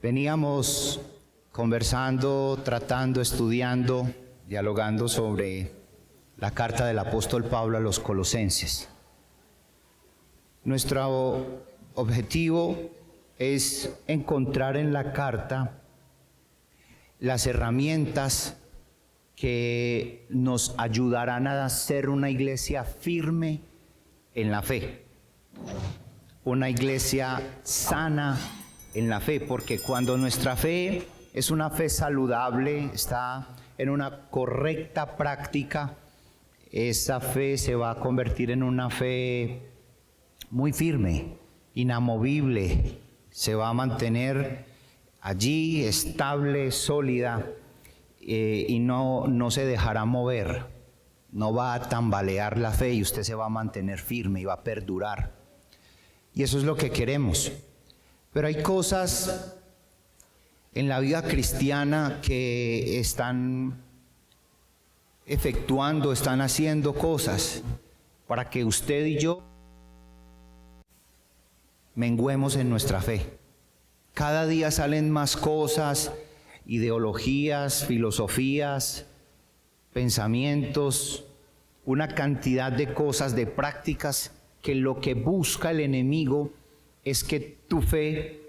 Veníamos conversando, tratando, estudiando, dialogando sobre la carta del apóstol Pablo a los Colosenses. Nuestro objetivo es encontrar en la carta las herramientas que nos ayudarán a ser una iglesia firme en la fe, una iglesia sana en la fe, porque cuando nuestra fe es una fe saludable, está en una correcta práctica, esa fe se va a convertir en una fe muy firme, inamovible, se va a mantener allí estable, sólida, y no se dejará mover, no va a tambalear la fe y usted se va a mantener firme y va a perdurar. Y eso es lo que queremos. Pero hay cosas en la vida cristiana que están efectuando, están haciendo cosas para que usted y yo menguemos en nuestra fe. Cada día salen más cosas, ideologías, filosofías, pensamientos, una cantidad de cosas, de prácticas, que lo que busca el enemigo es que tu fe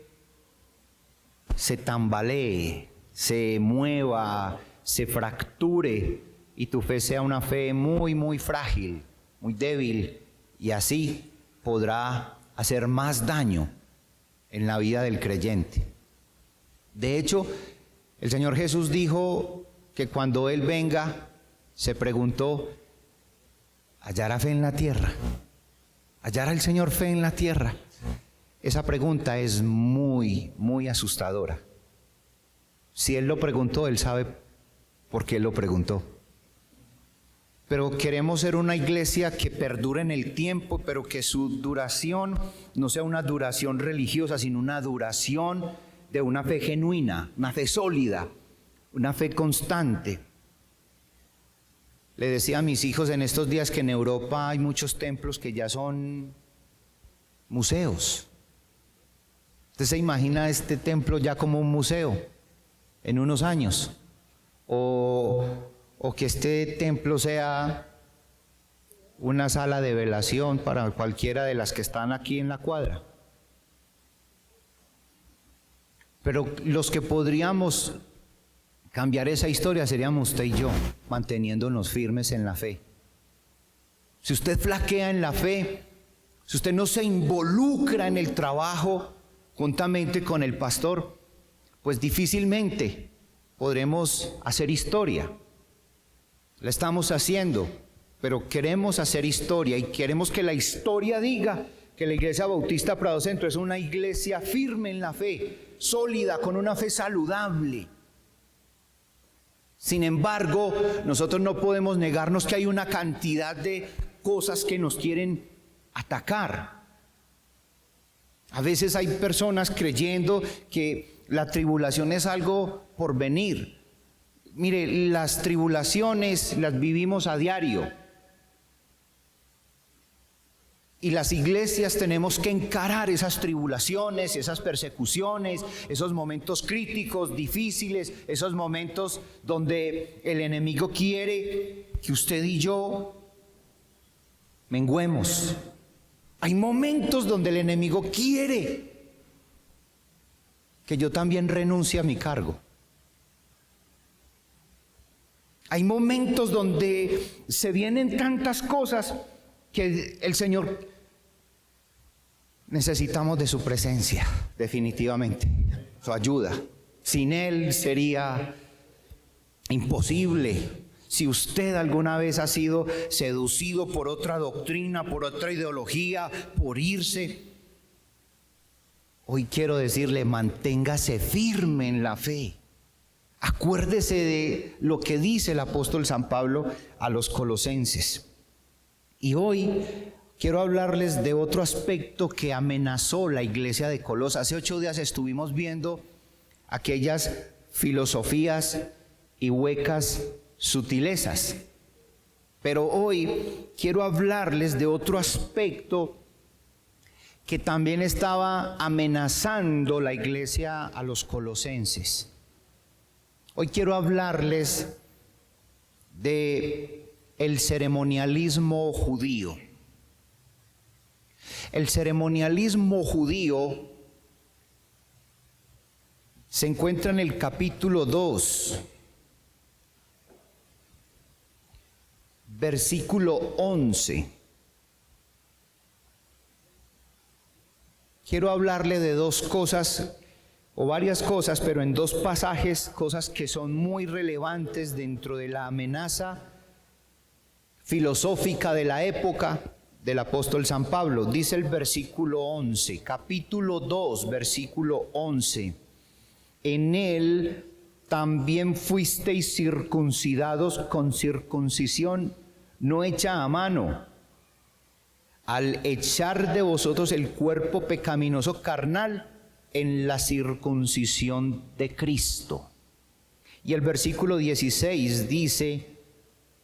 se tambalee, se mueva, se fracture y tu fe sea una fe muy, muy frágil, muy débil, y así podrá hacer más daño en la vida del creyente. De hecho, el Señor Jesús dijo que cuando Él venga, se preguntó: ¿hallará fe en la tierra? ¿Hallará el Señor fe en la tierra? Esa pregunta es muy, muy asustadora. Si Él lo preguntó, Él sabe por qué lo preguntó. Pero queremos ser una iglesia que perdure en el tiempo, pero que su duración no sea una duración religiosa, sino una duración de una fe genuina, una fe sólida, una fe constante. Le decía a mis hijos en estos días que en Europa hay muchos templos que ya son museos. ¿Usted se imagina este templo ya como un museo en unos años? O que este templo sea una sala de velación para cualquiera de las que están aquí en la cuadra. Pero los que podríamos cambiar esa historia seríamos usted y yo, manteniéndonos firmes en la fe. Si usted flaquea en la fe, si usted no se involucra en el trabajo juntamente con el pastor, pues difícilmente podremos hacer historia. La estamos haciendo, pero queremos hacer historia y queremos que la historia diga que la Iglesia Bautista Prado Centro es una iglesia firme en la fe, sólida, con una fe saludable. Sin embargo, nosotros no podemos negarnos que hay una cantidad de cosas que nos quieren atacar. A veces hay personas creyendo que la tribulación es algo por venir. Mire, las tribulaciones las vivimos a diario. Y las iglesias tenemos que encarar esas tribulaciones, esas persecuciones, esos momentos críticos, difíciles, esos momentos donde el enemigo quiere que usted y yo menguemos. Hay momentos donde el enemigo quiere que yo también renuncie a mi cargo. Hay momentos donde se vienen tantas cosas que el Señor, necesitamos de su presencia, definitivamente, su ayuda. Sin Él sería imposible. Si usted alguna vez ha sido seducido por otra doctrina, por otra ideología, por irse, hoy quiero decirle: manténgase firme en la fe. Acuérdese de lo que dice el apóstol San Pablo a los colosenses. Y hoy quiero hablarles de otro aspecto que amenazó la iglesia de Colosas. Hace 8 días estuvimos viendo aquellas filosofías y huecas sutilezas. Pero hoy quiero hablarles de otro aspecto que también estaba amenazando la iglesia a los colosenses. Hoy quiero hablarles de el ceremonialismo judío. El ceremonialismo judío se encuentra en el capítulo 2, versículo 11. Quiero hablarle de dos cosas, o varias cosas, pero en dos pasajes, cosas que son muy relevantes dentro de la amenaza filosófica de la época del apóstol San Pablo. Dice el versículo 11, capítulo 2, versículo 11. En él también fuisteis circuncidados con circuncisión no hecha a mano, al echar de vosotros el cuerpo pecaminoso carnal en la circuncisión de Cristo. Y el versículo 16 dice: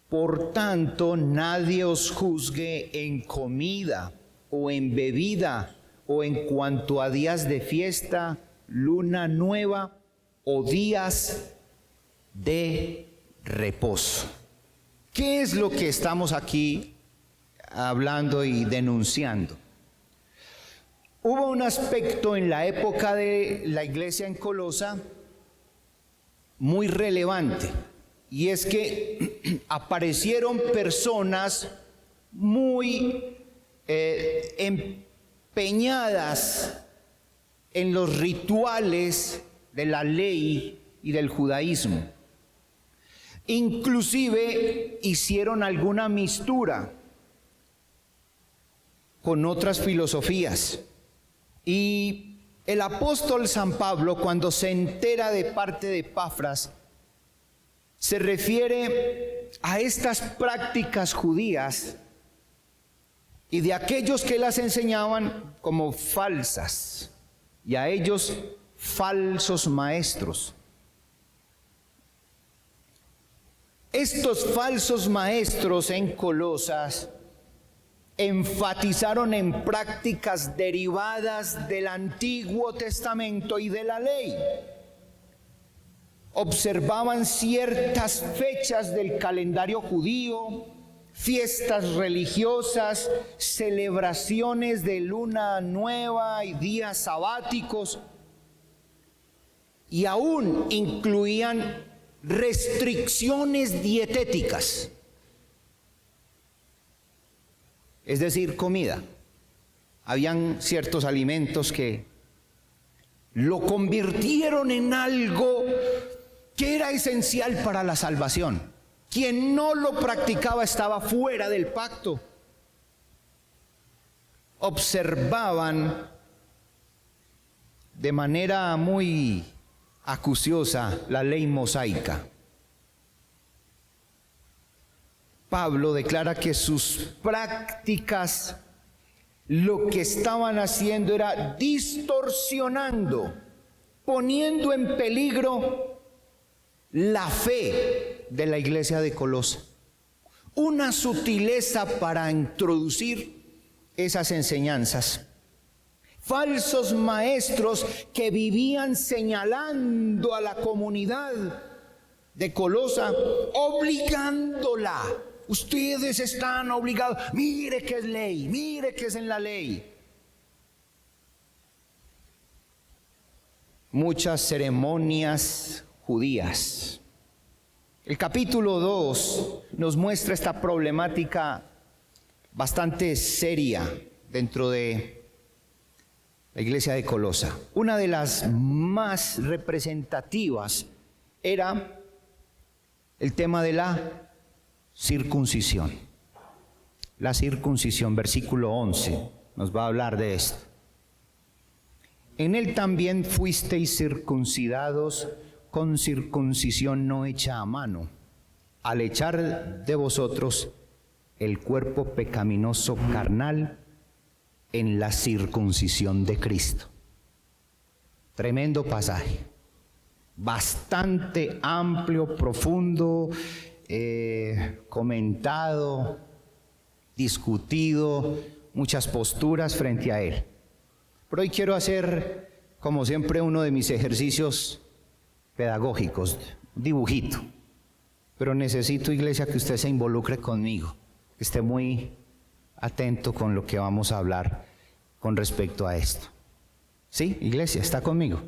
por tanto, nadie os juzgue en comida o en bebida o en cuanto a días de fiesta, luna nueva o días de reposo. ¿Qué es lo que estamos aquí hablando y denunciando? Hubo un aspecto en la época de la iglesia en Colosa muy relevante, y es que aparecieron personas muy empeñadas en los rituales de la ley y del judaísmo. Inclusive hicieron alguna mistura con otras filosofías. Y el apóstol San Pablo, cuando se entera de parte de Epafras, se refiere a estas prácticas judías y de aquellos que las enseñaban como falsas, y a ellos falsos maestros. Estos falsos maestros en Colosas enfatizaron en prácticas derivadas del Antiguo Testamento y de la ley. Observaban ciertas fechas del calendario judío, fiestas religiosas, celebraciones de luna nueva y días sabáticos, y aún incluían restricciones dietéticas, es decir, comida. Habían ciertos alimentos que lo convirtieron en algo que era esencial para la salvación. Quien no lo practicaba estaba fuera del pacto. Observaban de manera muy acuciosa la ley mosaica. Pablo declara que sus prácticas lo que estaban haciendo era distorsionando, poniendo en peligro la fe de la iglesia de Colosa. Una sutileza para introducir esas enseñanzas. Falsos maestros que vivían señalando a la comunidad de Colosa, obligándola. Ustedes están obligados. Mire que es ley, mire que es en la ley. Muchas ceremonias judías. El capítulo 2 nos muestra esta problemática bastante seria dentro de la iglesia de Colosa. Una de las más representativas era el tema de la circuncisión. La circuncisión, versículo 11, nos va a hablar de esto. En él también fuisteis circuncidados con circuncisión no hecha a mano, al echar de vosotros el cuerpo pecaminoso carnal en la circuncisión de Cristo. Tremendo pasaje, bastante amplio, profundo, comentado, discutido, muchas posturas frente a él. Pero hoy quiero hacer, como siempre, uno de mis ejercicios pedagógicos, un dibujito. Pero necesito, iglesia, que usted se involucre conmigo, que esté muy atento con lo que vamos a hablar con respecto a esto. ¿Sí, iglesia? ¿Está conmigo?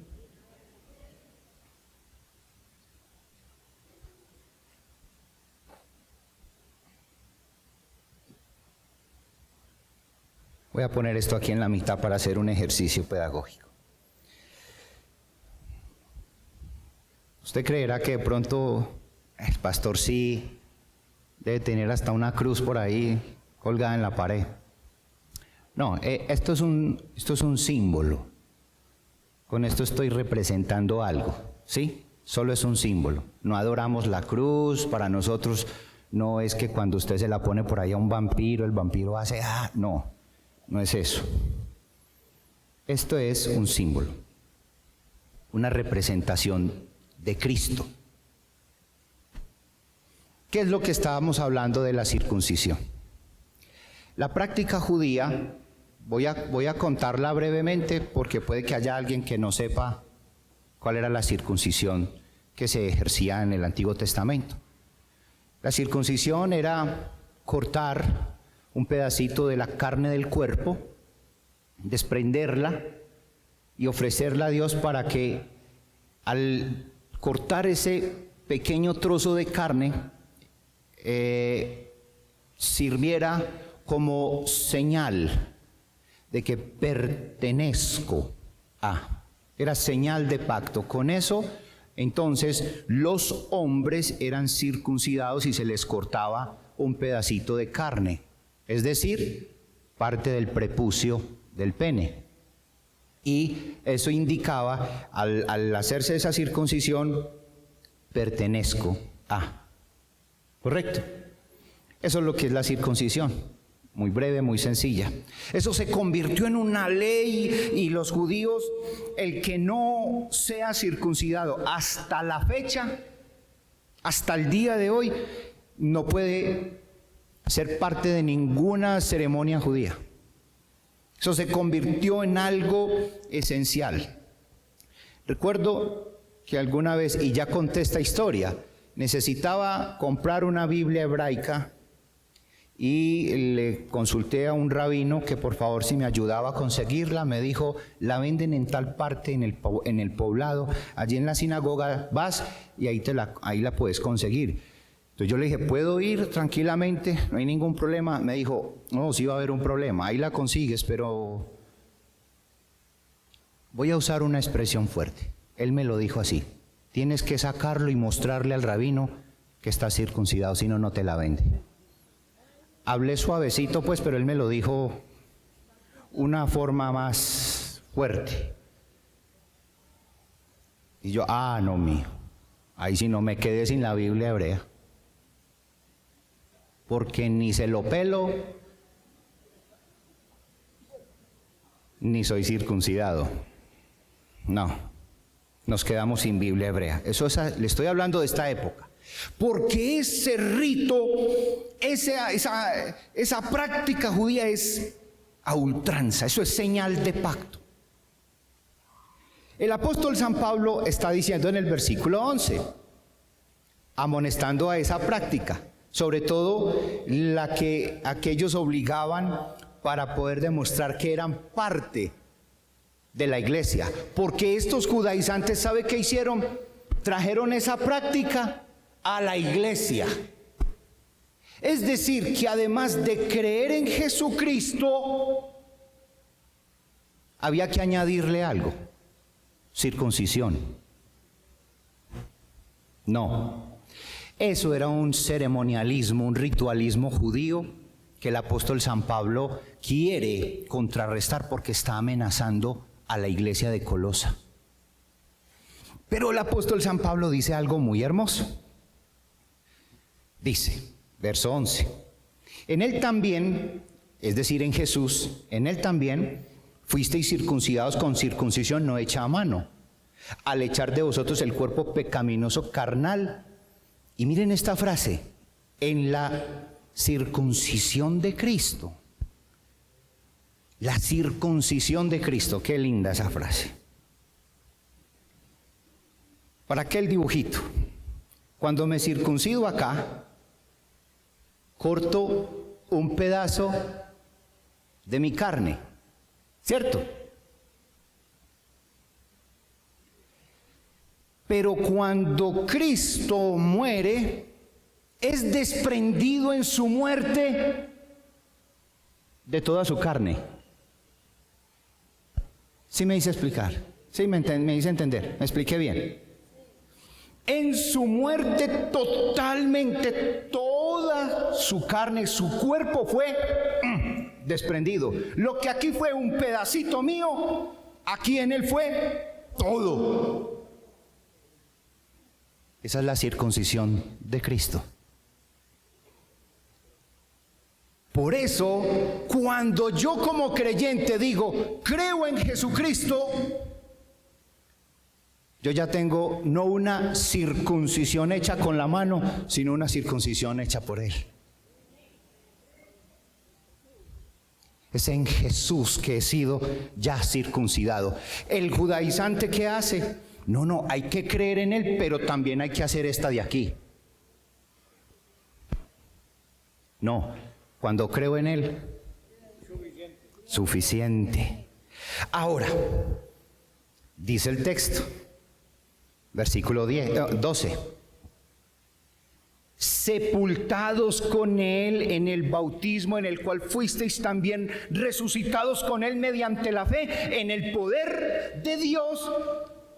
Voy a poner esto aquí en la mitad para hacer un ejercicio pedagógico. Usted creerá que de pronto el pastor sí debe tener hasta una cruz por ahí colgada en la pared. No, esto es un símbolo. Con esto estoy representando algo, ¿sí? Solo es un símbolo. No adoramos la cruz, para nosotros no es que cuando usted se la pone por ahí a un vampiro, el vampiro hace, no. No es eso. Esto es un símbolo, una representación de Cristo. ¿Qué es lo que estábamos hablando de la circuncisión? La práctica judía, voy a contarla brevemente porque puede que haya alguien que no sepa cuál era la circuncisión que se ejercía en el Antiguo Testamento. La circuncisión era cortar un pedacito de la carne del cuerpo, desprenderla y ofrecerla a Dios para que al cortar ese pequeño trozo de carne sirviera como señal de que pertenezco a. Era señal de pacto. Con eso, entonces, los hombres eran circuncidados y se les cortaba un pedacito de carne. Es decir, parte del prepucio del pene. Y eso indicaba, al hacerse esa circuncisión, pertenezco a. ¿Correcto? Eso es lo que es la circuncisión. Muy breve, muy sencilla. Eso se convirtió en una ley y los judíos, el que no sea circuncidado hasta la fecha, hasta el día de hoy, no puede ser parte de ninguna ceremonia judía. Eso se convirtió en algo esencial. Recuerdo que alguna vez, y ya conté esta historia, necesitaba comprar una Biblia hebraica y le consulté a un rabino que por favor si me ayudaba a conseguirla. Me dijo, la venden en tal parte en el poblado, allí en la sinagoga vas y ahí la puedes conseguir. Entonces yo le dije, ¿puedo ir tranquilamente? No hay ningún problema. Me dijo, no, sí va a haber un problema, ahí la consigues, pero voy a usar una expresión fuerte. Él me lo dijo así, tienes que sacarlo y mostrarle al rabino que está circuncidado, si no, no te la vende. Hablé suavecito pues, pero él me lo dijo una forma más fuerte. Y yo, no mío, ahí sí no me quedé sin la Biblia hebrea. Porque ni se lo pelo, ni soy circuncidado. No, nos quedamos sin Biblia hebrea. Le estoy hablando de esta época. Porque ese rito, esa práctica judía es a ultranza, eso es señal de pacto. El apóstol San Pablo está diciendo en el versículo 11, amonestando a esa práctica, sobre todo la que aquellos obligaban para poder demostrar que eran parte de la iglesia. Porque estos judaizantes, ¿sabe qué hicieron? Trajeron esa práctica a la iglesia. Es decir, que además de creer en Jesucristo, había que añadirle algo: circuncisión. No. Eso era un ceremonialismo, un ritualismo judío que el apóstol San Pablo quiere contrarrestar porque está amenazando a la iglesia de Colosa. Pero el apóstol San Pablo dice algo muy hermoso. Dice, verso 11, en él también, es decir, en Jesús, en él también fuisteis circuncidados con circuncisión no hecha a mano, al echar de vosotros el cuerpo pecaminoso carnal. Y miren esta frase, en la circuncisión de Cristo. La circuncisión de Cristo, qué linda esa frase. ¿Para qué el dibujito? Cuando me circuncido acá, corto un pedazo de mi carne, ¿cierto? Pero cuando Cristo muere, es desprendido en su muerte de toda su carne. ¿Sí me hice explicar? ¿Sí me hice entender? ¿Me expliqué bien? En su muerte totalmente toda su carne, su cuerpo fue desprendido. Lo que aquí fue un pedacito mío, aquí en él fue todo. Esa es la circuncisión de Cristo. Por eso, cuando yo como creyente digo, creo en Jesucristo, yo ya tengo no una circuncisión hecha con la mano, sino una circuncisión hecha por Él. Es en Jesús que he sido ya circuncidado. El judaizante, ¿qué hace? No, hay que creer en Él, pero también hay que hacer esta de aquí. No, cuando creo en Él, suficiente. Ahora, dice el texto, versículo 12. Sepultados con Él en el bautismo en el cual fuisteis también resucitados con Él mediante la fe en el poder de Dios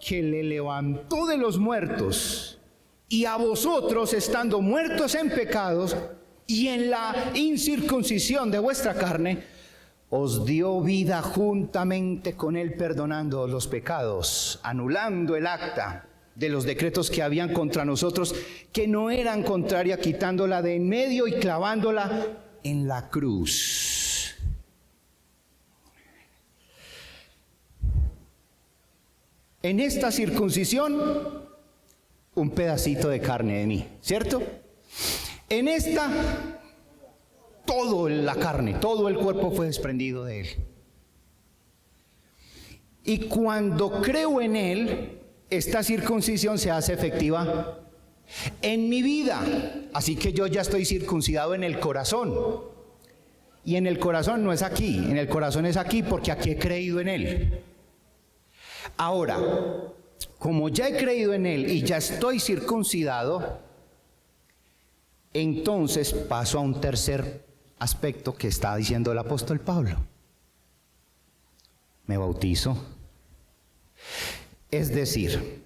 que le levantó de los muertos, y a vosotros, estando muertos en pecados y en la incircuncisión de vuestra carne, os dio vida juntamente con Él, perdonando los pecados, anulando el acta de los decretos que habían contra nosotros, que no eran contraria, quitándola de en medio y clavándola en la cruz. En esta circuncisión, un pedacito de carne de mí, ¿cierto? En esta, toda la carne, todo el cuerpo fue desprendido de Él. Y cuando creo en Él, esta circuncisión se hace efectiva en mi vida. Así que yo ya estoy circuncidado en el corazón. Y en el corazón no es aquí, en el corazón es aquí, porque aquí he creído en Él. Ahora, como ya he creído en Él y ya estoy circuncidado, entonces paso a un tercer aspecto que está diciendo el apóstol Pablo. Me bautizo. Es decir,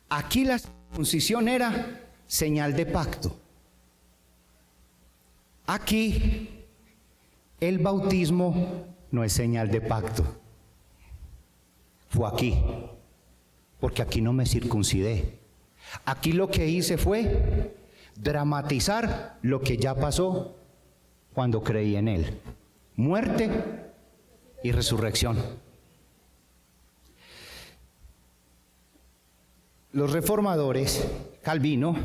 aquí la circuncisión era señal de pacto. Aquí el bautismo no es señal de pacto. Fue aquí, porque aquí no me circuncidé. Aquí lo que hice fue dramatizar lo que ya pasó cuando creí en Él. Muerte y resurrección. Los reformadores, Calvino,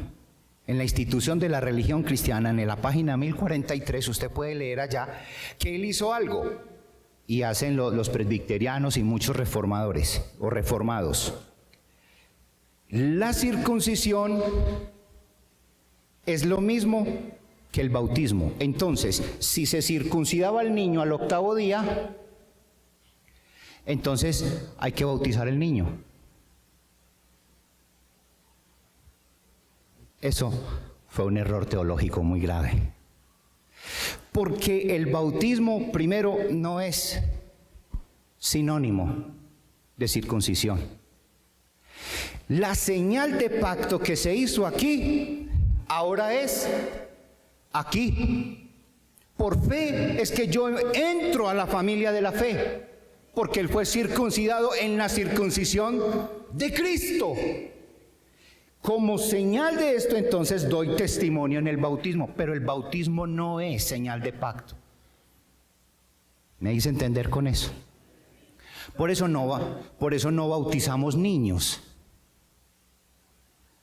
en la institución de la religión cristiana, en la página 1043, usted puede leer allá, que él hizo algo, y hacen los presbiterianos y muchos reformadores o reformados. La circuncisión es lo mismo que el bautismo. Entonces, si se circuncidaba al niño al 8º día, entonces hay que bautizar al niño. Eso fue un error teológico muy grave. Porque el bautismo, primero, no es sinónimo de circuncisión. La señal de pacto que se hizo aquí, ahora es aquí. Por fe es que yo entro a la familia de la fe, porque Él fue circuncidado en la circuncisión de Cristo. Como señal de esto, entonces, doy testimonio en el bautismo, pero el bautismo no es señal de pacto. ¿Me hice entender con eso? Por eso no bautizamos niños.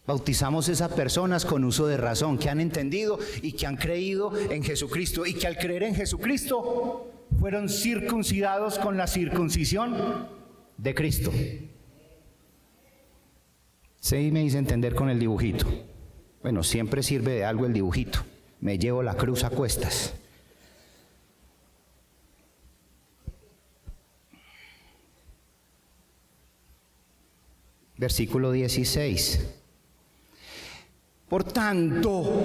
Bautizamos esas personas con uso de razón, que han entendido y que han creído en Jesucristo, y que al creer en Jesucristo fueron circuncidados con la circuncisión de Cristo. Sí, me hice entender con el dibujito. Bueno, siempre sirve de algo el dibujito. Me llevo la cruz a cuestas. Versículo 16. Por tanto,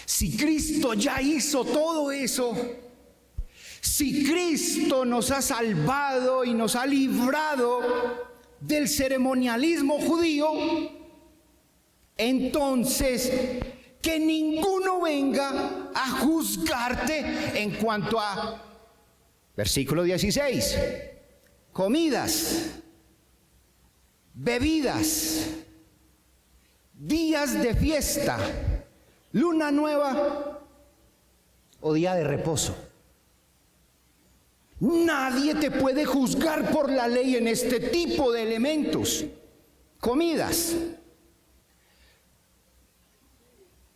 si Cristo ya hizo todo eso, si Cristo nos ha salvado y nos ha librado del ceremonialismo judío, entonces que ninguno venga a juzgarte en cuanto a, versículo 16, comidas, bebidas, días de fiesta, luna nueva o día de reposo. Nadie te puede juzgar por la ley en este tipo de elementos. Comidas.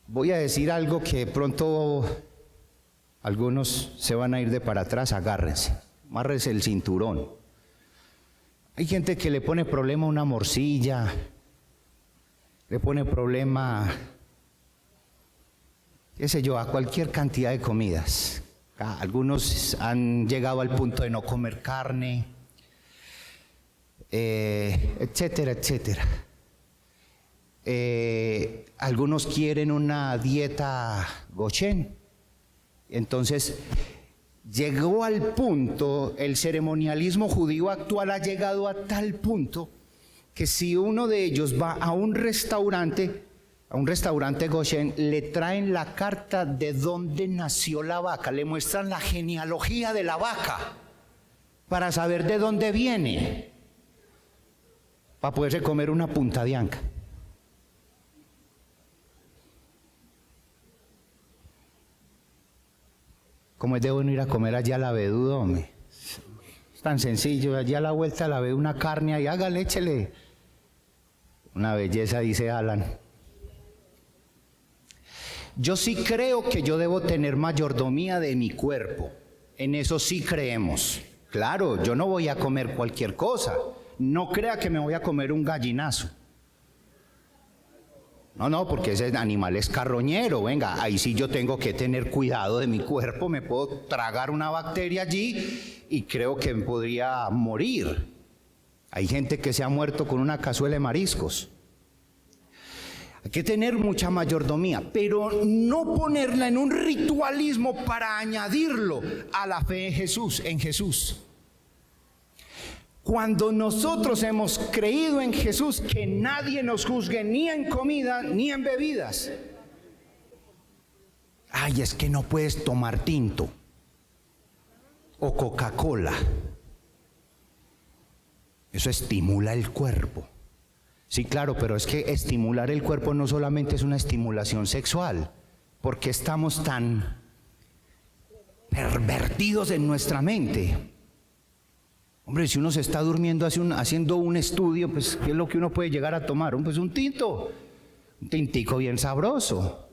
Voy a decir algo que pronto algunos se van a ir de para atrás, agárrense, amárrense el cinturón. Hay gente que le pone problema a una morcilla, le pone problema, qué sé yo, a cualquier cantidad de comidas. Algunos han llegado al punto de no comer carne, etcétera, etcétera. Algunos quieren una dieta Goshen. Entonces, llegó al punto, el ceremonialismo judío actual ha llegado a tal punto que si uno de ellos va a un restaurante Goshen, le traen la carta de dónde nació la vaca, le muestran la genealogía de la vaca para saber de dónde viene, para poderse comer una punta de anca. ¿Cómo es de bueno ir a comer allá a la Vedudo, hombre? Es tan sencillo, allá a la vuelta la ve una carne ahí, hágale, échele. Una belleza, dice Alan. Yo sí creo que yo debo tener mayordomía de mi cuerpo. En eso sí creemos. Claro, yo no voy a comer cualquier cosa. No crea que me voy a comer un gallinazo. No, porque ese animal es carroñero. Venga, ahí sí yo tengo que tener cuidado de mi cuerpo. Me puedo tragar una bacteria allí y creo que me podría morir. Hay gente que se ha muerto con una cazuela de mariscos. Hay que tener mucha mayordomía, pero no ponerla en un ritualismo para añadirlo a la fe en Jesús. Cuando nosotros hemos creído en Jesús, que nadie nos juzgue ni en comida ni en bebidas. Ay, es que no puedes tomar tinto o Coca-Cola. Eso estimula el cuerpo. Sí, claro, pero es que estimular el cuerpo no solamente es una estimulación sexual. ¿Por qué estamos tan pervertidos en nuestra mente? Hombre, si uno se está durmiendo haciendo un estudio, pues ¿qué es lo que uno puede llegar a tomar? Pues un tinto, un tintico bien sabroso.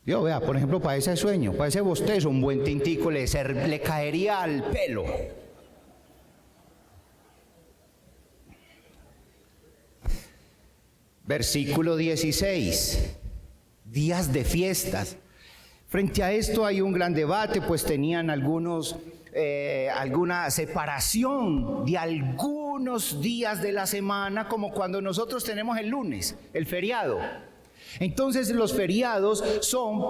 Yo, vea, por ejemplo, para ese sueño, para ese bostezo, un buen tintico le caería al pelo. Versículo 16, días de fiestas. Frente a esto hay un gran debate, pues tenían alguna separación de algunos días de la semana, como cuando nosotros tenemos el lunes, el feriado. Entonces los feriados son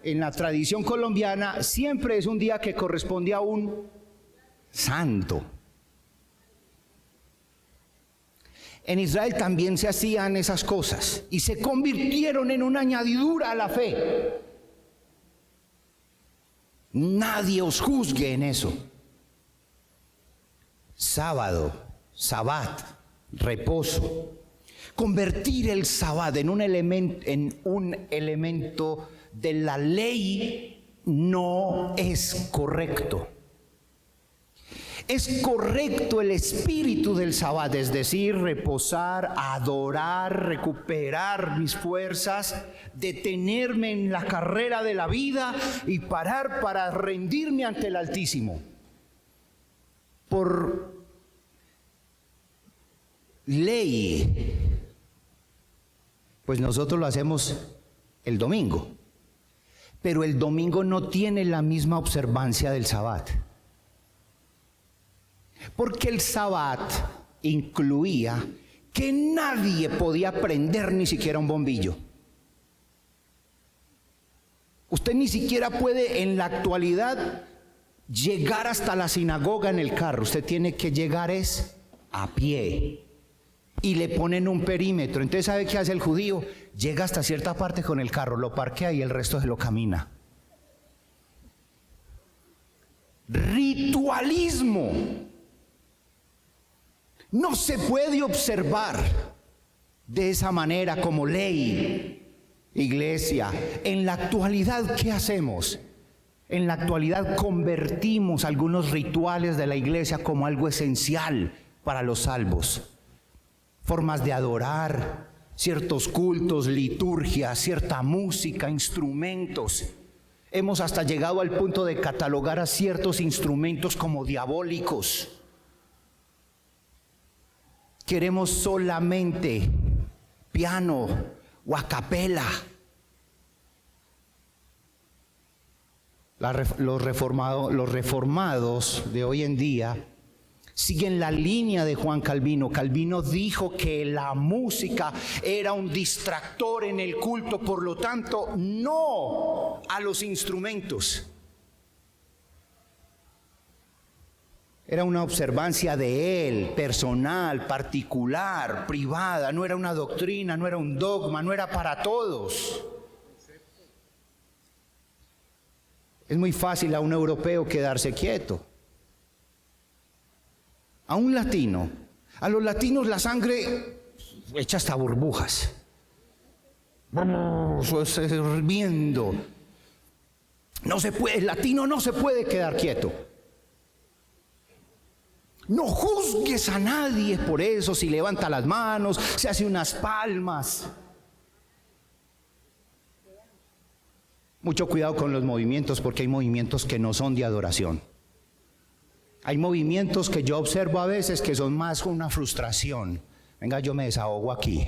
en la tradición colombiana, siempre es un día que corresponde a un santo. En Israel también se hacían esas cosas y se convirtieron en una añadidura a la fe. Nadie os juzgue en eso. Sábado, sabat, reposo. Convertir el sabat en un elemento de la ley no es correcto. Es correcto el espíritu del Sabbat, es decir, reposar, adorar, recuperar mis fuerzas, detenerme en la carrera de la vida y parar para rendirme ante el Altísimo. Por ley, pues nosotros lo hacemos el domingo, pero el domingo no tiene la misma observancia del Sabbat. Porque el Sabbat incluía que nadie podía prender ni siquiera un bombillo. Usted ni siquiera puede en la actualidad llegar hasta la sinagoga en el carro. Usted tiene que llegar es a pie. Y le ponen un perímetro. Entonces, ¿sabe qué hace el judío? Llega hasta cierta parte con el carro, lo parquea y el resto se lo camina. Ritualismo. No se puede observar de esa manera como ley. Iglesia, en la actualidad, ¿qué hacemos? En la actualidad convertimos algunos rituales de la iglesia como algo esencial para los salvos. Formas de adorar, ciertos cultos, liturgias, cierta música, instrumentos. Hemos hasta llegado al punto de catalogar a ciertos instrumentos como diabólicos. Queremos solamente piano o a capela. Los reformados de hoy en día siguen la línea de Juan Calvino. Calvino dijo que la música era un distractor en el culto, por lo tanto, no a los instrumentos. Era una observancia de él, personal, particular, privada. No era una doctrina, no era un dogma, no era para todos. Es muy fácil a un europeo quedarse quieto. A un latino, a los latinos la sangre echa hasta burbujas. Hirviendo. No se puede, el latino no se puede quedar quieto. No juzgues a nadie por eso, si levanta las manos, se hace unas palmas. Mucho cuidado con los movimientos, porque hay movimientos que no son de adoración. Hay movimientos que yo observo a veces que son más una frustración. Venga, yo me desahogo aquí.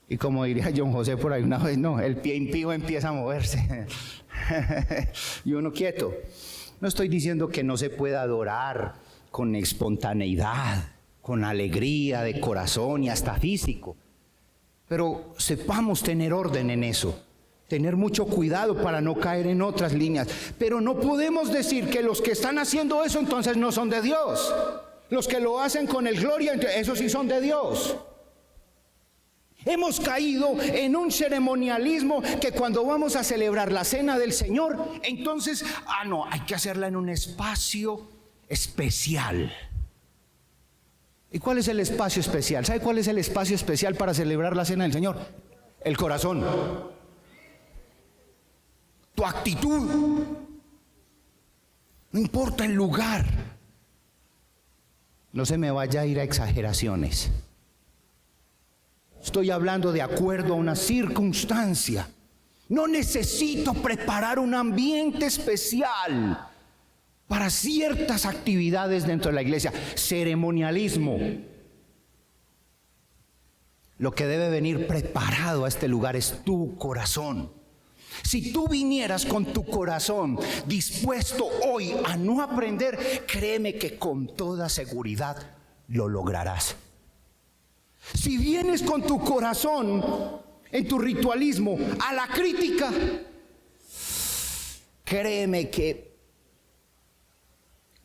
Y como diría John José por ahí una vez, no, el pie impío empieza a moverse. Y uno quieto. No estoy diciendo que no se pueda adorar con espontaneidad, con alegría de corazón y hasta físico. Pero sepamos tener orden en eso, tener mucho cuidado para no caer en otras líneas. Pero no podemos decir que los que están haciendo eso entonces no son de Dios. Los que lo hacen con el gloria, esos sí son de Dios. Hemos caído en un ceremonialismo que cuando vamos a celebrar la cena del Señor, entonces, no, hay que hacerla en un espacio especial. ¿Y cuál es el espacio especial? ¿Sabe cuál es el espacio especial para celebrar la cena del Señor? El corazón. Tu actitud. No importa el lugar. No se me vaya a ir a exageraciones. Estoy hablando de acuerdo a una circunstancia. No necesito preparar un ambiente especial para ciertas actividades dentro de la iglesia. Ceremonialismo. Lo que debe venir preparado a este lugar es tu corazón. Si tú vinieras con tu corazón dispuesto hoy a no aprender, créeme que con toda seguridad lo lograrás. Si vienes con tu corazón en tu ritualismo a la crítica, créeme que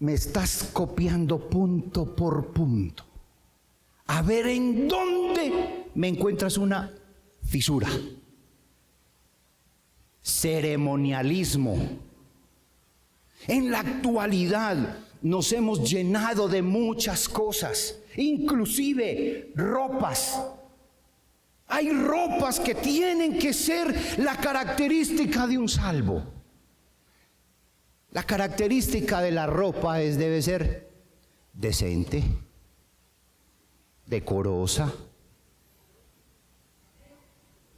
me estás copiando punto por punto. A ver en dónde me encuentras una fisura. Ceremonialismo. En la actualidad nos hemos llenado de muchas cosas, inclusive ropas. Hay ropas que tienen que ser la característica de un salvo. La característica de la ropa debe ser decente, decorosa.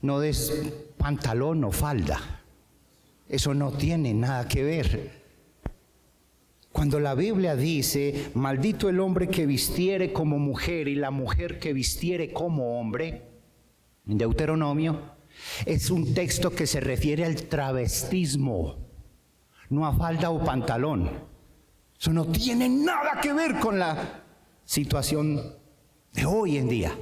No des pantalón o falda. Eso no tiene nada que ver. Cuando la Biblia dice, maldito el hombre que vistiere como mujer y la mujer que vistiere como hombre, en Deuteronomio, es un texto que se refiere al travestismo, no a falda o pantalón. Eso no tiene nada que ver con la situación de hoy en día.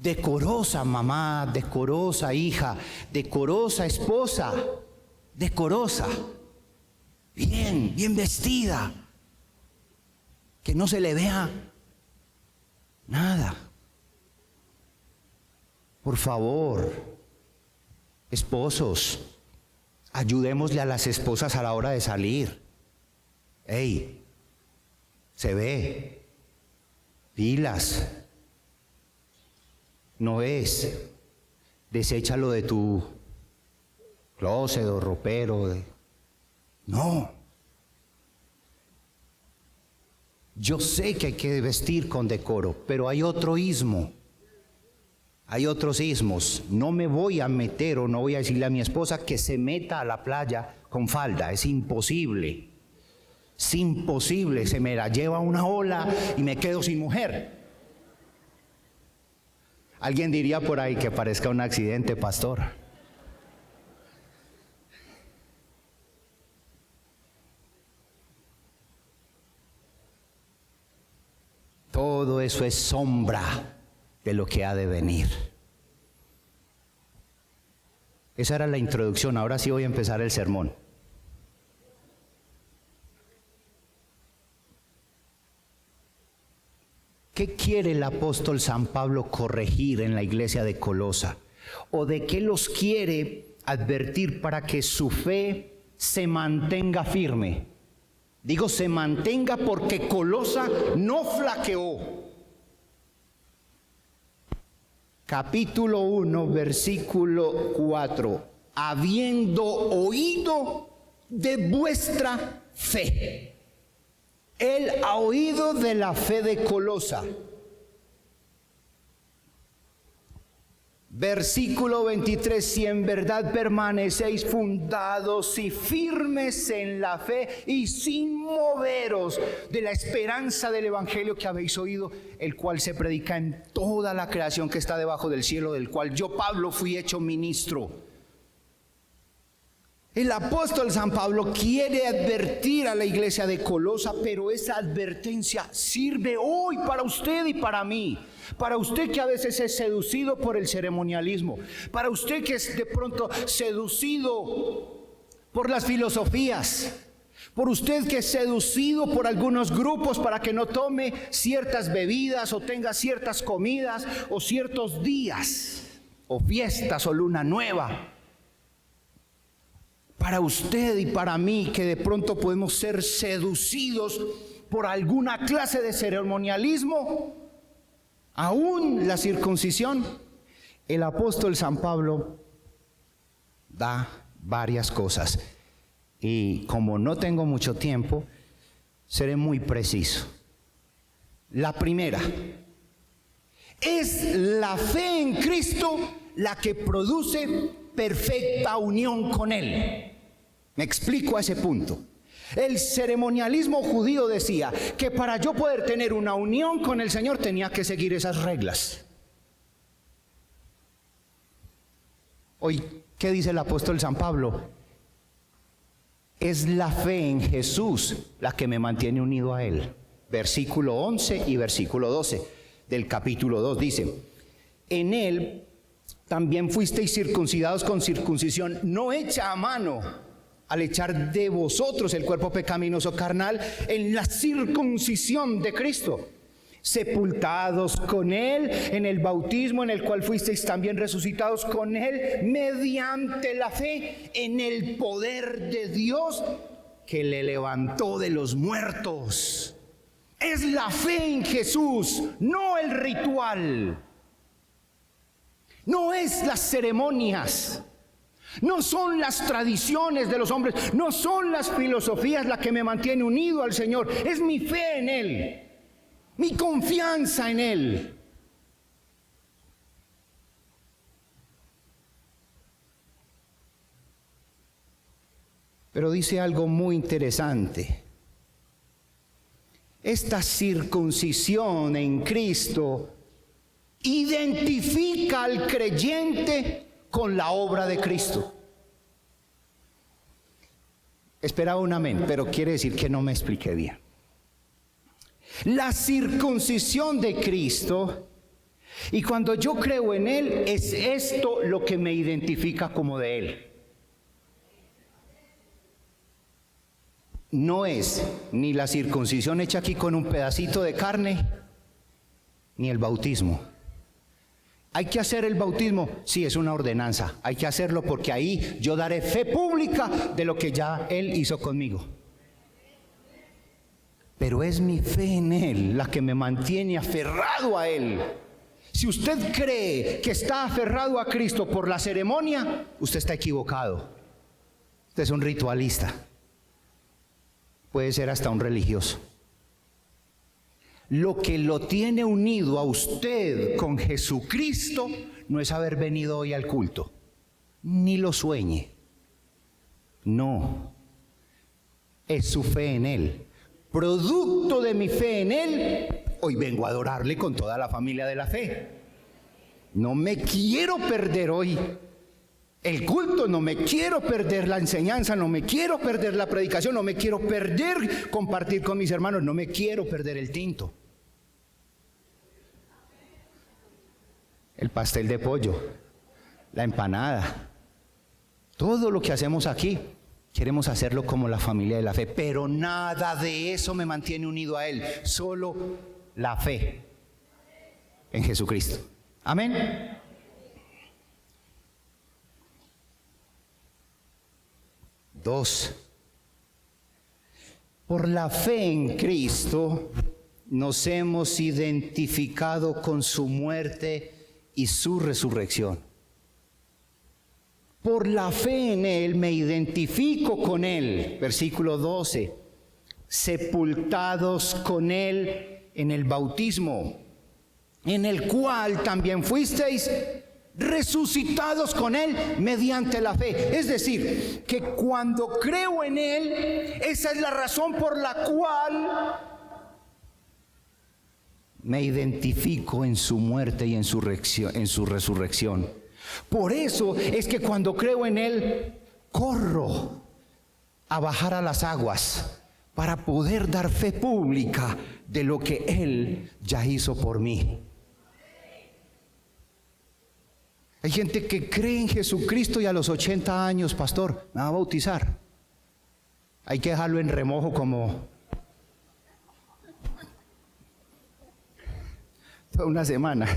Decorosa mamá, decorosa hija, decorosa esposa, decorosa, bien vestida, que no se le vea nada. Por favor, esposos, ayudémosle a las esposas a la hora de salir. ¡Ey! Se ve, pilas. No es, deséchalo de tu closet o ropero. No. Yo sé que hay que vestir con decoro, pero hay otro ismo. Hay otros ismos. No me voy a meter o no voy a decirle a mi esposa que se meta a la playa con falda. Es imposible. Es imposible. Se me la lleva una ola y me quedo sin mujer. Alguien diría por ahí que parezca un accidente, pastor. Todo eso es sombra de lo que ha de venir. Esa era la introducción, ahora sí voy a empezar el sermón. ¿Qué quiere el apóstol San Pablo corregir en la iglesia de Colosa? ¿O de qué los quiere advertir para que su fe se mantenga firme? Digo se mantenga porque Colosa no flaqueó. Capítulo 1, versículo 4. Habiendo oído de vuestra fe. Él ha oído de la fe de Colosa. Versículo 23, si en verdad permanecéis fundados y firmes en la fe y sin moveros de la esperanza del evangelio que habéis oído, el cual se predica en toda la creación que está debajo del cielo, del cual yo, Pablo, fui hecho ministro. El apóstol San Pablo quiere advertir a la iglesia de Colosa, pero esa advertencia sirve hoy para usted y para mí. Para usted que a veces es seducido por el ceremonialismo, para usted que es de pronto seducido por las filosofías, por usted que es seducido por algunos grupos para que no tome ciertas bebidas o tenga ciertas comidas o ciertos días o fiestas o luna nueva. Para usted y para mí que de pronto podemos ser seducidos por alguna clase de ceremonialismo, aún la circuncisión, el apóstol San Pablo da varias cosas. Y como no tengo mucho tiempo, seré muy preciso. La primera, es la fe en Cristo la que produce perfecta unión con Él. Me explico a ese punto. El ceremonialismo judío decía que para yo poder tener una unión con el Señor tenía que seguir esas reglas. Hoy, ¿qué dice el apóstol San Pablo? Es la fe en Jesús la que me mantiene unido a Él. Versículo 11 y versículo 12 del capítulo 2 dice: en Él también fuisteis circuncidados con circuncisión no hecha a mano, al echar de vosotros el cuerpo pecaminoso carnal en la circuncisión de Cristo, sepultados con Él en el bautismo en el cual fuisteis también resucitados con Él mediante la fe en el poder de Dios que le levantó de los muertos. Es la fe en Jesús, no el ritual, no es las ceremonias. No son las tradiciones de los hombres, no son las filosofías las que me mantiene unido al Señor. Es mi fe en Él, mi confianza en Él. Pero dice algo muy interesante. Esta circuncisión en Cristo identifica al creyente con la obra de Cristo. Esperaba un amén, pero quiere decir que no me expliqué bien. La circuncisión de Cristo, y cuando yo creo en Él, es esto lo que me identifica como de Él. No es ni la circuncisión hecha aquí con un pedacito de carne, ni el bautismo. ¿Hay que hacer el bautismo? Sí, es una ordenanza. Hay que hacerlo porque ahí yo daré fe pública de lo que ya Él hizo conmigo. Pero es mi fe en Él la que me mantiene aferrado a Él. Si usted cree que está aferrado a Cristo por la ceremonia, usted está equivocado. Usted es un ritualista. Puede ser hasta un religioso. Lo que lo tiene unido a usted con Jesucristo no es haber venido hoy al culto, ni lo sueñe. No, es su fe en Él. Producto de mi fe en Él, hoy vengo a adorarle con toda la familia de la fe. No me quiero perder hoy el culto, no me quiero perder la enseñanza, no me quiero perder la predicación, no me quiero perder compartir con mis hermanos, no me quiero perder el tinto, el pastel de pollo, la empanada. Todo lo que hacemos aquí, queremos hacerlo como la familia de la fe, pero nada de eso me mantiene unido a Él, solo la fe en Jesucristo. Amén. Dos, por la fe en Cristo nos hemos identificado con su muerte y su resurrección. Por la fe en Él me identifico con Él. Versículo 12. Sepultados con Él en el bautismo, en el cual también fuisteis resucitados con Él mediante la fe. Es decir, que cuando creo en Él, esa es la razón por la cual me identifico en su muerte y en su resurrección. Por eso es que cuando creo en Él, corro a bajar a las aguas para poder dar fe pública de lo que Él ya hizo por mí. Hay gente que cree en Jesucristo y a los 80 años, pastor, me va a bautizar. Hay que dejarlo en remojo como toda una semana.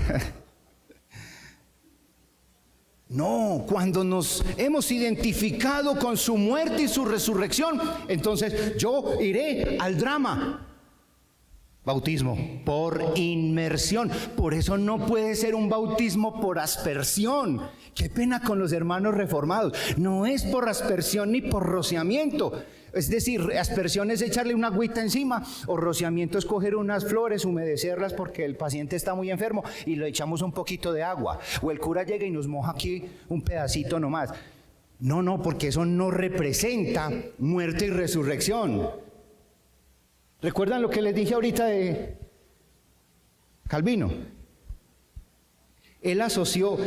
No, cuando nos hemos identificado con su muerte y su resurrección, entonces yo iré al drama. Bautismo por inmersión. Por eso no puede ser un bautismo por aspersión. Qué pena con los hermanos reformados. No es por aspersión ni por rociamiento. Es decir, aspersión es echarle una agüita encima, o rociamiento es coger unas flores, humedecerlas porque el paciente está muy enfermo y le echamos un poquito de agua. O el cura llega y nos moja aquí un pedacito nomás. No, porque eso no representa muerte y resurrección. ¿Recuerdan lo que les dije ahorita de Calvino? Él asoció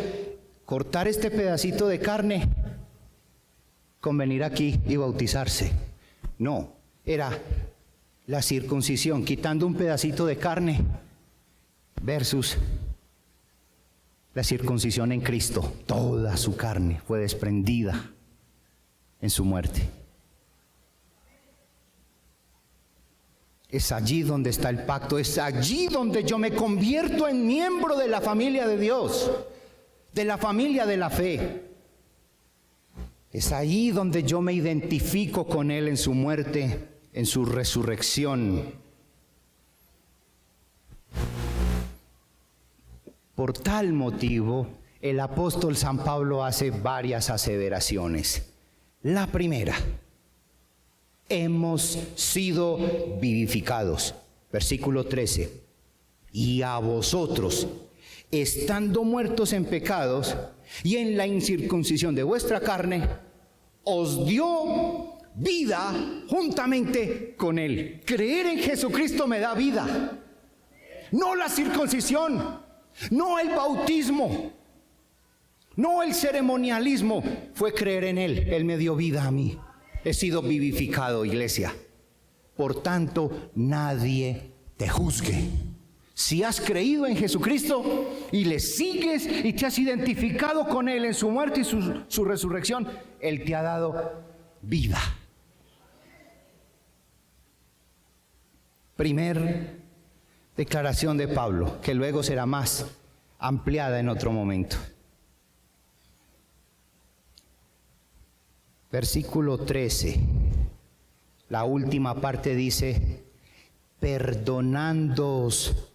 cortar este pedacito de carne con venir aquí y bautizarse. No, era la circuncisión, quitando un pedacito de carne versus la circuncisión en Cristo. Toda su carne fue desprendida en su muerte. Es allí donde está el pacto, es allí donde yo me convierto en miembro de la familia de Dios, de la familia de la fe. Es ahí donde yo me identifico con Él en su muerte, en su resurrección. Por tal motivo, el apóstol San Pablo hace varias aseveraciones. La primera, hemos sido vivificados. Versículo 13. Y a vosotros, estando muertos en pecados y en la incircuncisión de vuestra carne, os dio vida juntamente con Él. Creer en Jesucristo me da vida. No la circuncisión, no el bautismo, no el ceremonialismo. Fue creer en Él. Él me dio vida a mí. He sido vivificado, iglesia. Por tanto, nadie te juzgue. Si has creído en Jesucristo y le sigues y te has identificado con Él en su muerte y su resurrección, Él te ha dado vida. Primer declaración de Pablo, que luego será más ampliada en otro momento. Versículo 13, la última parte dice, perdonándoos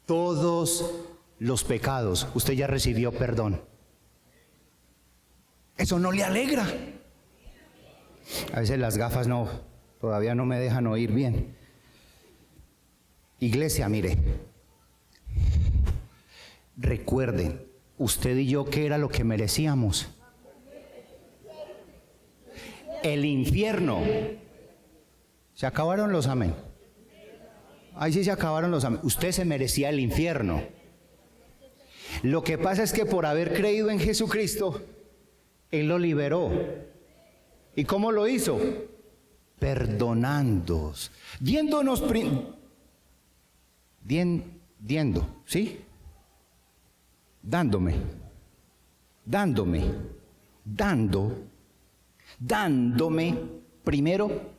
todos los pecados. Usted ya recibió perdón. Eso no le alegra. A veces las gafas todavía no me dejan oír bien. Iglesia, mire, recuerden, usted y yo, ¿qué era lo que merecíamos? El infierno. Se acabaron los amén. Ahí sí se acabaron los amén. Usted se merecía el infierno. Lo que pasa es que por haber creído en Jesucristo, Él lo liberó. ¿Y cómo lo hizo? Perdonándoos. ¿Sí? Dándome primero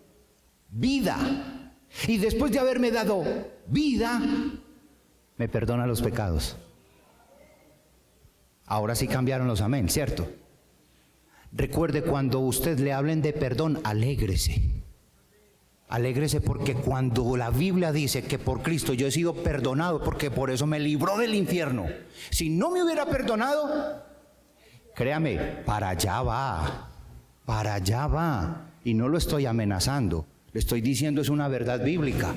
vida. Y después de haberme dado vida, me perdona los pecados. Ahora sí cambiaron los amén, ¿cierto? Recuerde, cuando usted le hablen de perdón, alégrese. Alégrese, porque cuando la Biblia dice que por Cristo yo he sido perdonado, porque por eso me libró del infierno. Si no me hubiera perdonado, créame, para allá va. Y no lo estoy amenazando, le estoy diciendo es una verdad bíblica.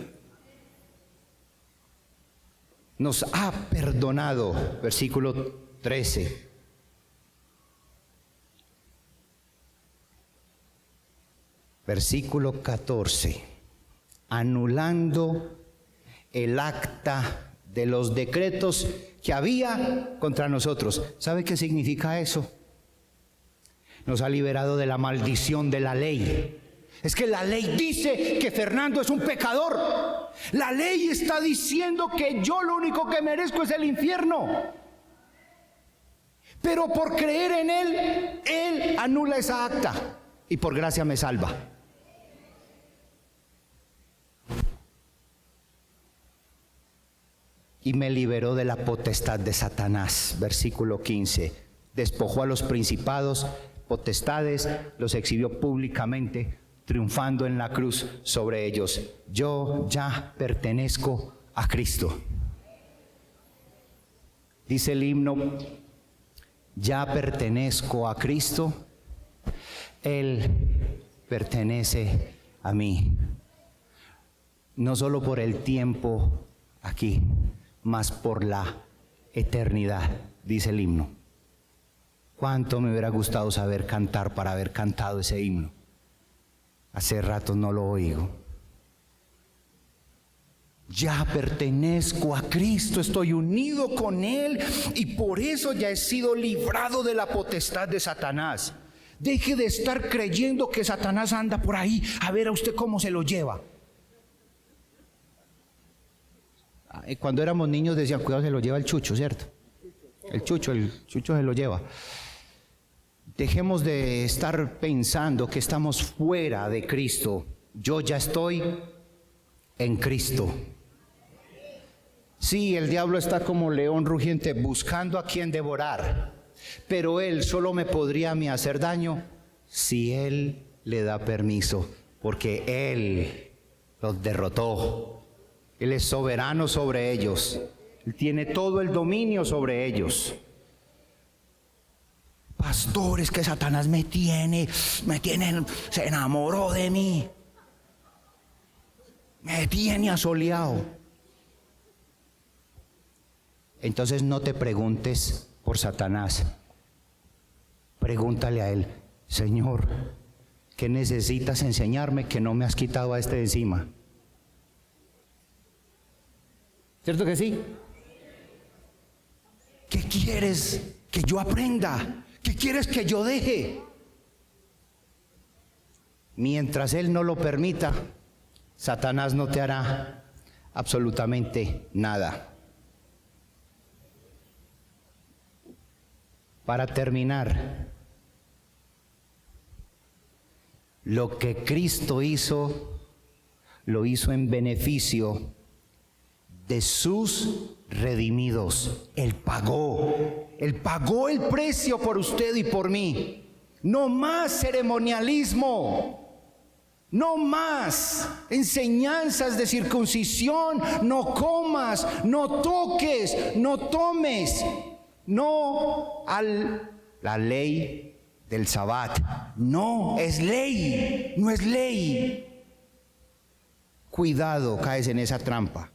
Nos ha perdonado, versículo 13. Versículo 14, anulando el acta de los decretos que había contra nosotros. ¿Sabe qué significa eso? Nos ha liberado de la maldición de la ley. Es que la ley dice que Fernando es un pecador. La ley está diciendo que yo lo único que merezco es el infierno. Pero por creer en Él, Él anula esa acta y por gracia me salva. Y me liberó de la potestad de Satanás. Versículo 15. Despojó a los principados, potestades, los exhibió públicamente, triunfando en la cruz sobre ellos. Yo ya pertenezco a Cristo. Dice el himno, ya pertenezco a Cristo, Él pertenece a mí. No solo por el tiempo aquí, mas por la eternidad, dice el himno. ¿Cuánto me hubiera gustado saber cantar para haber cantado ese himno? Hace rato no lo oigo. Ya pertenezco a Cristo, estoy unido con Él y por eso ya he sido librado de la potestad de Satanás. Deje de estar creyendo que Satanás anda por ahí a ver a usted cómo se lo lleva. Cuando éramos niños decían, cuidado, se lo lleva el chucho, ¿cierto? El chucho se lo lleva. Dejemos de estar pensando que estamos fuera de Cristo. Yo ya estoy en Cristo. Sí, el diablo está como león rugiente buscando a quien devorar, pero él solo me podría a mí hacer daño si él le da permiso, porque él los derrotó. Él es soberano sobre ellos. Él tiene todo el dominio sobre ellos. pastor, es que Satanás me tiene, se enamoró de mí, me tiene asoleado. Entonces no te preguntes por Satanás, pregúntale a él: Señor, ¿qué necesitas enseñarme que no me has quitado a este de encima? ¿Cierto que sí? ¿Qué quieres que yo aprenda? ¿Qué quieres que yo deje? Mientras Él no lo permita, Satanás no te hará absolutamente nada. Para terminar, lo que Cristo hizo, lo hizo en beneficio de sus redimidos. Él pagó el precio por usted y por mí. No más ceremonialismo, no más enseñanzas de circuncisión, no comas, no toques, no tomes, no a la ley del Sabbat. No, es ley, no es ley. Cuidado, caes en esa trampa.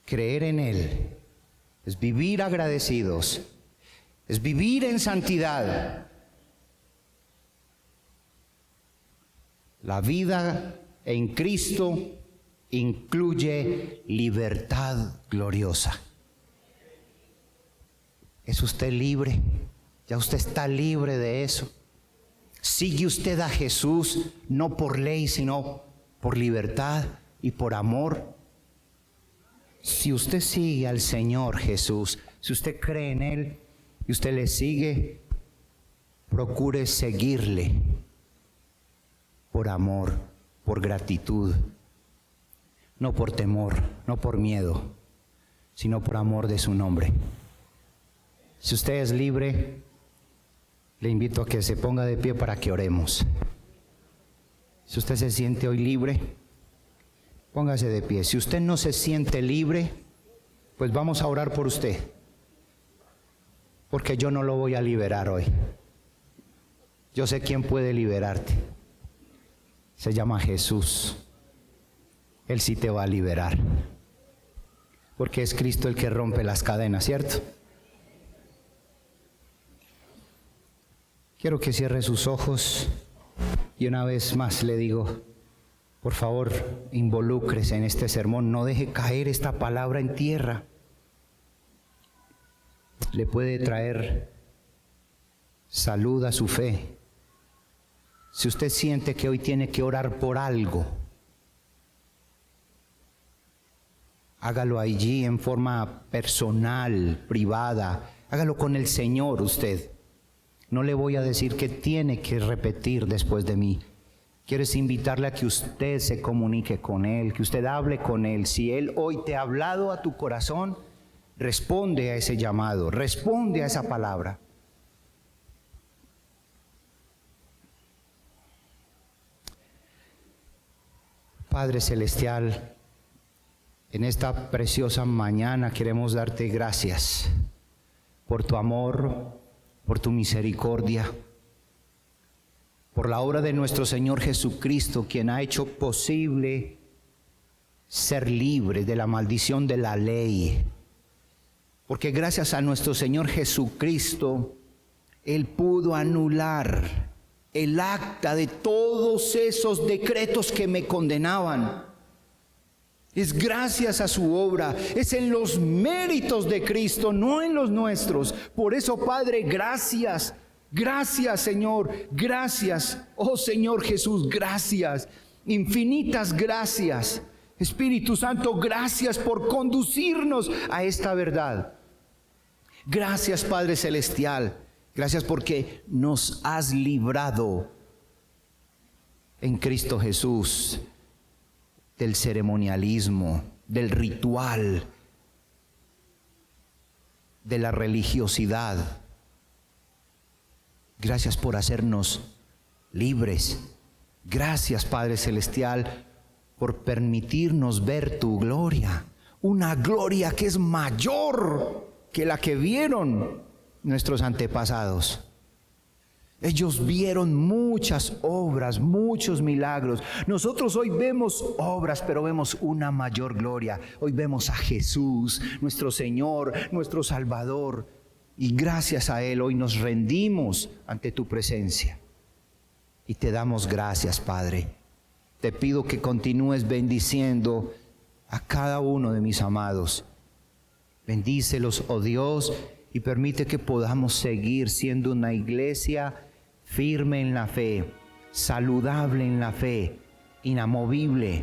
Creer en Él es vivir agradecidos, es vivir en santidad. La vida en Cristo incluye libertad gloriosa. ¿Es usted libre? Ya usted está libre de eso. ¿Sigue usted a Jesús no por ley, sino por libertad y por amor? Si usted sigue al Señor Jesús, si usted cree en Él y usted le sigue, procure seguirle por amor, por gratitud, no por temor, no por miedo, sino por amor de su nombre. Si usted es libre, le invito a que se ponga de pie para que oremos. Si usted se siente hoy libre, póngase de pie. Si usted no se siente libre, pues vamos a orar por usted, porque yo no lo voy a liberar hoy. Yo sé quién puede liberarte. Se llama Jesús. Él sí te va a liberar, porque es Cristo el que rompe las cadenas, ¿cierto? Quiero que cierre sus ojos y una vez más le digo: por favor, involúcrese en este sermón, no deje caer esta palabra en tierra. Le puede traer salud a su fe. Si usted siente que hoy tiene que orar por algo, hágalo allí en forma personal, privada. Hágalo con el Señor usted. No le voy a decir que tiene que repetir después de mí. Quiero invitarle a que usted se comunique con Él, que usted hable con Él. Si Él hoy te ha hablado a tu corazón, responde a ese llamado, responde a esa palabra. Padre Celestial, en esta preciosa mañana queremos darte gracias por tu amor, por tu misericordia, por la obra de nuestro Señor Jesucristo, quien ha hecho posible ser libre de la maldición de la ley. Porque gracias a nuestro Señor Jesucristo, Él pudo anular el acta de todos esos decretos que me condenaban. Es gracias a su obra, es en los méritos de Cristo, no en los nuestros. Por eso, Padre, gracias. Gracias, Señor, gracias, oh Señor Jesús, gracias, infinitas gracias. Espíritu Santo, gracias por conducirnos a esta verdad. Gracias, Padre Celestial, gracias porque nos has librado en Cristo Jesús del ceremonialismo, del ritual, de la religiosidad. Gracias por hacernos libres. Gracias, Padre Celestial, por permitirnos ver tu gloria. Una gloria que es mayor que la que vieron nuestros antepasados. Ellos vieron muchas obras, muchos milagros. Nosotros hoy vemos obras, pero vemos una mayor gloria. Hoy vemos a Jesús, nuestro Señor, nuestro Salvador. Y gracias a Él hoy nos rendimos ante tu presencia. Y te damos gracias, Padre. Te pido que continúes bendiciendo a cada uno de mis amados. Bendícelos, oh Dios, y permite que podamos seguir siendo una iglesia firme en la fe, saludable en la fe, inamovible,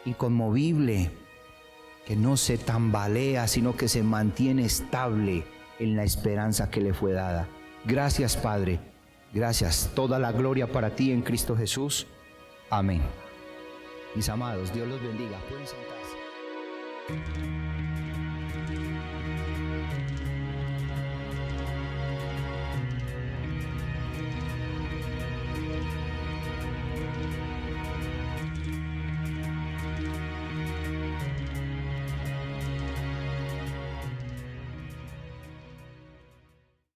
inconmovible, que no se tambalea, sino que se mantiene estable en la esperanza que le fue dada. Gracias, Padre. Gracias. Toda la gloria para ti en Cristo Jesús. Amén. Mis amados, Dios los bendiga. Pueden sentarse.